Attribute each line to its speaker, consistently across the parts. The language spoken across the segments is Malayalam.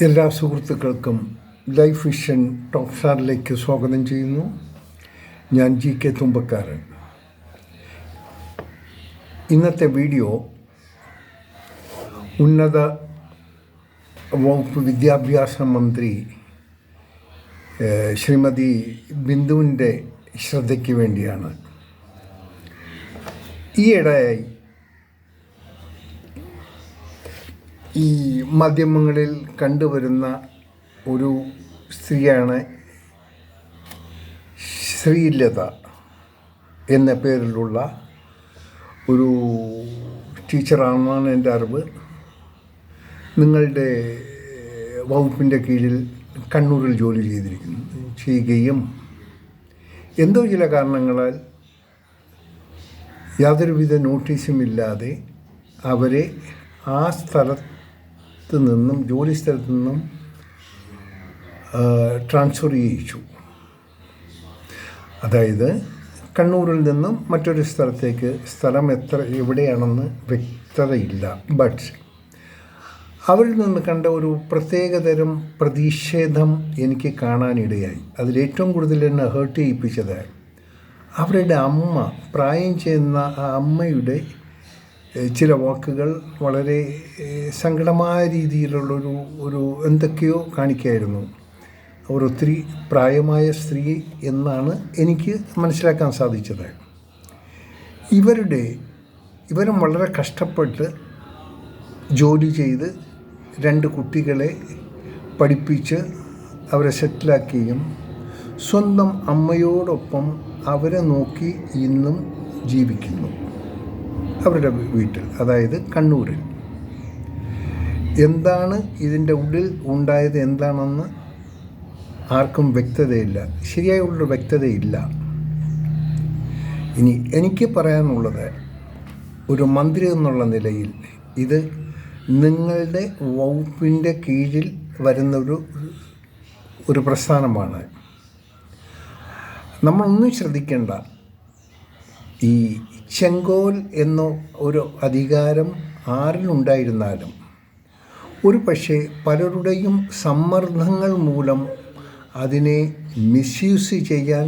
Speaker 1: എല്ലാ സുഹൃത്തുക്കൾക്കും ലൈഫ് വിഷൻ ടോക്ക് സ്റ്റാറിലേക്ക് സ്വാഗതം ചെയ്യുന്നു. ഞാൻ GK തുമ്പക്കാരൻ. ഇന്നത്തെ വീഡിയോ ഉന്നത വകുപ്പ് വിദ്യാഭ്യാസ മന്ത്രി ശ്രീമതി ബിന്ദുവിൻ്റെ ശ്രദ്ധയ്ക്ക് വേണ്ടിയാണ്. ഈയിടെയായി ഈ മാധ്യമങ്ങളിൽ കണ്ടുവരുന്ന ഒരു സ്ത്രീയാണ് ശ്രീലത എന്ന പേരിലുള്ള ഒരു ടീച്ചറാണെന്നാണ് എൻ്റെ അറിവ്. നിങ്ങളുടെ വകുപ്പിൻ്റെ കീഴിൽ കണ്ണൂരിൽ ജോലി ചെയ്യുകയും എന്തോ ചില കാരണങ്ങളാൽ യാതൊരുവിധ നോട്ടീസുമില്ലാതെ അവരെ ആ ജോലി സ്ഥലത്തു നിന്നും ട്രാൻസ്ഫർ ചെയ്യിച്ചു. അതായത് കണ്ണൂരിൽ നിന്നും മറ്റൊരു സ്ഥലത്തേക്ക്, സ്ഥലം എവിടെയാണെന്ന് വ്യക്തതയില്ല. ബട്ട് അവരിൽ നിന്ന് കണ്ട ഒരു പ്രത്യേകതരം പ്രതിഷേധം എനിക്ക് കാണാനിടയായി. അതിലേറ്റവും കൂടുതൽ എന്നെ ഹേർട്ട് ചെയ്യിപ്പിച്ചത് അവരുടെ അമ്മ, പ്രായം ചെയ്യുന്ന ആ അമ്മയുടെ ചില വാക്കുകൾ വളരെ സങ്കടമായ രീതിയിലുള്ളൊരു എന്തൊക്കെയോ കാണിക്കായിരുന്നു. അവർ ഒത്തിരി പ്രായമായ സ്ത്രീ എന്നാണ് എനിക്ക് മനസ്സിലാക്കാൻ സാധിച്ചത്. ഇവരും വളരെ കഷ്ടപ്പെട്ട് ജോലി ചെയ്ത് 2 കുട്ടികളെ പഠിപ്പിച്ച് അവരെ സെറ്റിലാക്കുകയും സ്വന്തം അമ്മയോടൊപ്പം അവരെ നോക്കി ഇന്നും ജീവിക്കുന്നു. അവരുടെ വീട്ടിൽ, അതായത് കണ്ണൂരിൽ. എന്താണ് ഇതിൻ്റെ ഉള്ളിൽ ഉണ്ടായത് എന്താണെന്ന് ആർക്കും വ്യക്തതയില്ല, ശരിയായുള്ളൊരു വ്യക്തതയില്ല. ഇനി എനിക്ക് പറയാനുള്ളത്, ഒരു മന്ത്രി എന്നുള്ള നിലയിൽ ഇത് നിങ്ങളുടെ വകുപ്പിൻ്റെ കീഴിൽ വരുന്നൊരു പ്രസ്ഥാനമാണ്. നമ്മളൊന്നും ശ്രദ്ധിക്കേണ്ട. ഈ ചെങ്കോൽ എന്ന ഒരു അധികാരം ആരിലുണ്ടായിരുന്നാലും ഒരു പക്ഷേ പലരുടെയും സമ്മർദ്ദങ്ങൾ മൂലം അതിനെ മിസ്യൂസ് ചെയ്യാൻ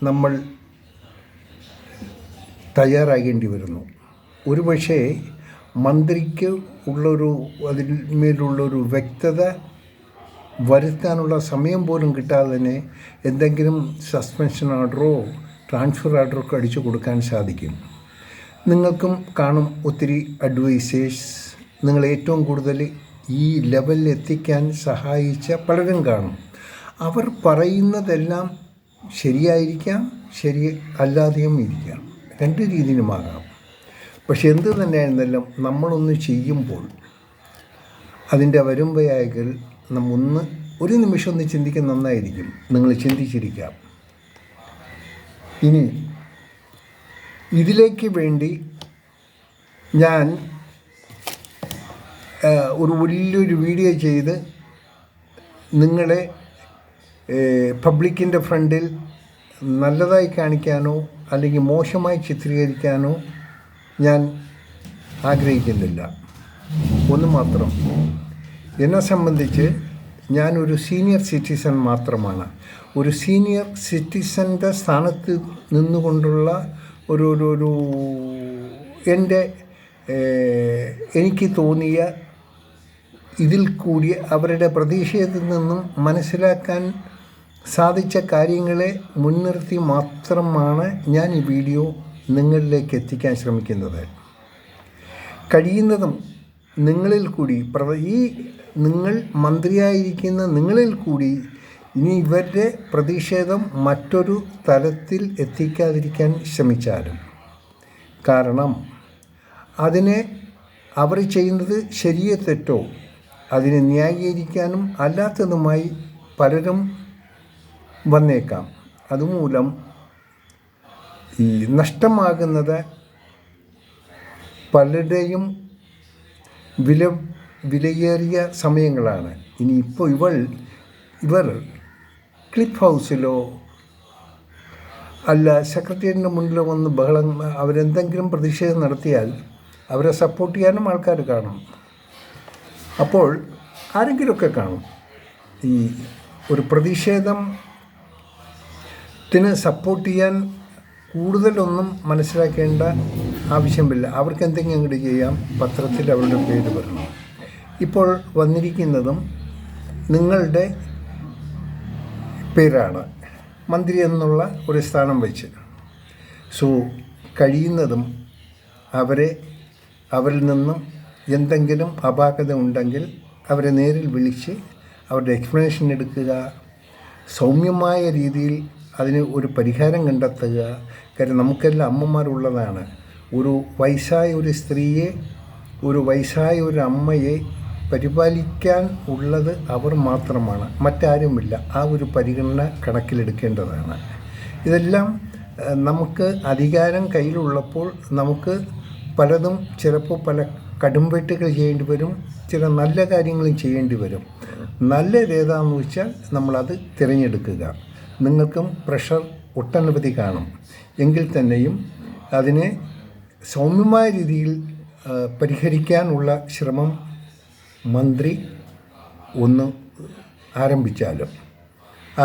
Speaker 1: നമ്മൾ തയ്യാറാകേണ്ടി വരുന്നു. ഒരു പക്ഷേ മന്ത്രിക്ക് അതിന്മേലുള്ളൊരു വ്യക്തത വരുത്താനുള്ള സമയം പോലും കിട്ടാതെ തന്നെ എന്തെങ്കിലും സസ്പെൻഷൻ ഓർഡറോ ട്രാൻസ്ഫർ ഓർഡറോ ഒക്കെ അടിച്ചു കൊടുക്കാൻ സാധിക്കും. നിങ്ങൾക്കും കാണും ഒത്തിരി അഡ്വൈസേഴ്സ്. നിങ്ങൾ ഏറ്റവും കൂടുതൽ ഈ ലെവലിൽ എത്തിക്കാൻ സഹായിച്ച പലരും കാണും. അവർ പറയുന്നതെല്ലാം ശരിയായിരിക്കാം, ശരി അല്ലാതെയും ഇരിക്കാം, 2 രീതിയിലുമാകാം. പക്ഷെ എന്ത് തന്നെയായിരുന്നാലും നമ്മളൊന്ന് ചെയ്യുമ്പോൾ അതിൻ്റെ വരുമ്പയാകൾ ഒരു നിമിഷം ഒന്ന് ചിന്തിക്കാൻ നന്നായിരിക്കും. നിങ്ങൾ ചിന്തിച്ചിരിക്കാം. ഇനി ഇതിലേക്ക് വേണ്ടി ഞാൻ ഒരു വലിയൊരു വീഡിയോ ചെയ്ത് നിങ്ങളെ പബ്ലിക്കിൻ്റെ ഫ്രണ്ടിൽ നല്ലതായി കാണിക്കാനോ അല്ലെങ്കിൽ മോശമായി ചിത്രീകരിക്കാനോ ഞാൻ ആഗ്രഹിക്കുന്നില്ല. ഒന്ന് മാത്രം, എന്നെ സംബന്ധിച്ച് ഞാനൊരു സീനിയർ സിറ്റിസൺ മാത്രമാണ്. ഒരു സീനിയർ സിറ്റിസൻ്റെ സ്ഥാനത്ത് നിന്നുകൊണ്ടുള്ള ഒരു എനിക്ക് തോന്നിയ ഇതിൽ കൂടി അവരുടെ പ്രതീക്ഷയിൽ നിന്നും മനസ്സിലാക്കാൻ സാധിച്ച കാര്യങ്ങളെ മുൻനിർത്തി മാത്രമാണ് ഞാൻ ഈ വീഡിയോ നിങ്ങളിലേക്ക് എത്തിക്കാൻ ശ്രമിക്കുന്നത്. കഴിയുന്നതും നിങ്ങളിൽ കൂടി, നിങ്ങൾ മന്ത്രിയായിരിക്കുന്ന നിങ്ങളിൽ കൂടി ഇനി ഇവരുടെ പ്രതിഷേധം മറ്റൊരു തലത്തിൽ എത്തിക്കാതിരിക്കാൻ ശ്രമിച്ചാലും. കാരണം അതിനെ അവർ ചെയ്യുന്നത് ശരിയോ തെറ്റോ അതിനെ ന്യായീകരിക്കാനും അല്ലാത്തതുമായി പലരും വന്നേക്കാം. അതുമൂലം ഈ നഷ്ടമാകുന്നത് പലരുടെയും വിലയേറിയ സമയങ്ങളാണ്. ഇനിയിപ്പോൾ ഇവർ ക്ലിഫ് ഹൗസിലോ അല്ല സെക്രട്ടേറിയറ്റിൻ്റെ മുന്നിൽ വന്ന് അവരെന്തെങ്കിലും പ്രതിഷേധം നടത്തിയാൽ അവരെ സപ്പോർട്ട് ചെയ്യാനും ആൾക്കാർ കാണും. അപ്പോൾ ആരെങ്കിലുമൊക്കെ കാണും ഈ ഒരു പ്രതിഷേധത്തിന് സപ്പോർട്ട് ചെയ്യാൻ കൂടുതലൊന്നും മനസ്സിലാക്കേണ്ട ആവശ്യമില്ല. അവർക്ക് എന്തെങ്കിലും അങ്ങോട്ട് ചെയ്യാം, പത്രത്തിൽ അവരുടെ പേര് വരണം. ഇപ്പോൾ വന്നിരിക്കുന്നതും നിങ്ങളുടെ പേരാണ്, മന്ത്രി എന്നുള്ള ഒരു സ്ഥാനം വെച്ച്. സോ കഴിയുന്നതും അവരിൽ നിന്നും എന്തെങ്കിലും അപാകത ഉണ്ടെങ്കിൽ അവരെ നേരിൽ വിളിച്ച് അവരുടെ എക്സ്പ്ലനേഷൻ എടുക്കുക, സൗമ്യമായ രീതിയിൽ അതിന് ഒരു പരിഹാരം കണ്ടെത്തുക. കാര്യം നമുക്കെല്ലാം അമ്മമാരുള്ളതാണ്. ഒരു വയസ്സായ ഒരു സ്ത്രീയെ, ഒരു വയസ്സായ ഒരു അമ്മയെ പരിപാലിക്കാൻ ഉള്ളത് അവർ മാത്രമാണ്, മറ്റാരുമില്ല. ആ ഒരു പരിഗണന കണക്കിലെടുക്കേണ്ടതാണ്. ഇതെല്ലാം നമുക്ക് അധികാരം കയ്യിലുള്ളപ്പോൾ നമുക്ക് പലതും ചിലപ്പോൾ പല കടുംവെട്ടുകൾ ചെയ്യേണ്ടി വരും, ചില നല്ല കാര്യങ്ങളും ചെയ്യേണ്ടി വരും. നല്ലതേതാണെന്ന് വെച്ചാൽ നമ്മളത് തിരഞ്ഞെടുക്കുക. നിങ്ങൾക്കും പ്രഷർ ഒട്ടനവധി കാണും, എങ്കിൽ തന്നെയും അതിനെ സൗമ്യമായ രീതിയിൽ പരിഹരിക്കാനുള്ള ശ്രമം മന്ത്രി ഒന്ന് ആരംഭിച്ചാലും,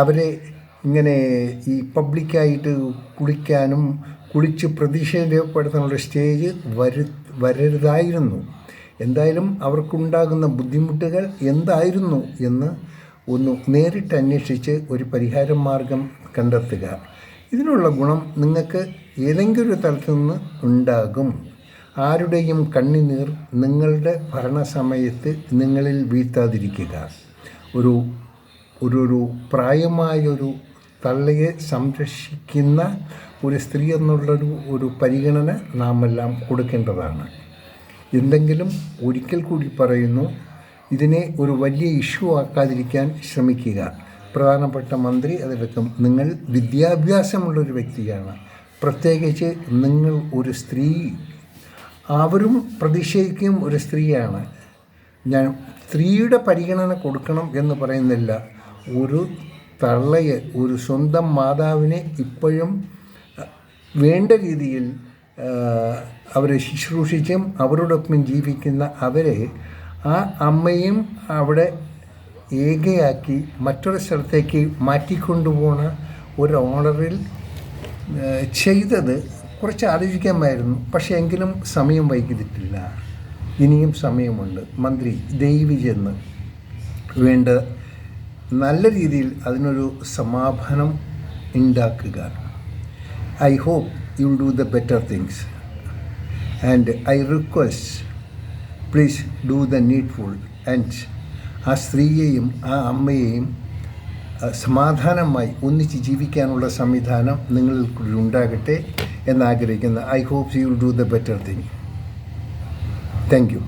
Speaker 1: അവരെ ഇങ്ങനെ ഈ പബ്ലിക്കായിട്ട് കുളിച്ച് പ്രതിഷേധപ്പെടുത്താനുള്ള സ്റ്റേജ് വരരുതായിരുന്നു. എന്തായാലും അവർക്കുണ്ടാകുന്ന ബുദ്ധിമുട്ടുകൾ എന്തായിരുന്നു എന്ന് ഒന്ന് നേരിട്ട് അന്വേഷിച്ച് ഒരു പരിഹാര മാർഗം കണ്ടെത്തുക. ഇതിനുള്ള ഗുണം നിങ്ങൾക്ക് ഏതെങ്കിലും ഒരു തലത്തിൽ നിന്ന് ഉണ്ടാകും. ആരുടെയും കണ്ണുനീർ നിങ്ങളുടെ ഭരണസമയത്ത് നിങ്ങളിൽ വീഴ്ത്താതിരിക്കുക. ഒരു പ്രായമായൊരു തള്ളയെ സംരക്ഷിക്കുന്ന ഒരു സ്ത്രീ എന്നുള്ളൊരു പരിഗണന നാമെല്ലാം കൊടുക്കേണ്ടതാണ്. എന്തെങ്കിലും ഒരിക്കൽ കൂടി പറയുന്നു, ഇതിനെ ഒരു വലിയ ഇഷ്യൂ ആക്കാതിരിക്കാൻ ശ്രമിക്കുക. പ്രധാനപ്പെട്ട മന്ത്രി അതിലടക്കം നിങ്ങൾ വിദ്യാഭ്യാസമുള്ളൊരു വ്യക്തിയാണ്, പ്രത്യേകിച്ച് നിങ്ങൾ ഒരു സ്ത്രീ, അവരും പ്രതിഷേധിക്കും ഒരു സ്ത്രീയാണ്. ഞാൻ സ്ത്രീയുടെ പരിഗണന കൊടുക്കണം എന്ന് പറയുന്നില്ല. ഒരു തള്ളയെ, ഒരു സ്വന്തം മാതാവിനെ ഇപ്പോഴും വേണ്ട രീതിയിൽ അവരെ ശുശ്രൂഷിച്ചും അവരോടൊപ്പം ജീവിക്കുന്ന അവരെ, ആ അമ്മയും അവിടെ ഏകയാക്കി മറ്റൊരു സ്ഥലത്തേക്ക് മാറ്റിക്കൊണ്ടുപോകുന്ന ഒരു ഓർഡറിൽ ചെയ്തത് കുറച്ച് ആലോചിക്കാമായിരുന്നു. പക്ഷേ എങ്കിലും സമയം വൈകിട്ടില്ല, ഇനിയും സമയമുണ്ട്. മന്ത്രി ദയവ് ചെന്ന് വേണ്ട നല്ല രീതിയിൽ അതിനൊരു സമാധാനം ഉണ്ടാക്കുക. I hope you will do the better things, and I request, please do the needful, and ആ സ്ത്രീയെയും ആ അമ്മയെയും സമാധാനമായി ഒന്നിച്ച് ജീവിക്കാനുള്ള സംവിധാനം നിങ്ങളിൽ കൂടി ഉണ്ടാകട്ടെ എന്നാഗ്രഹിക്കുന്നു. I hope you will do the better thing. Thank you.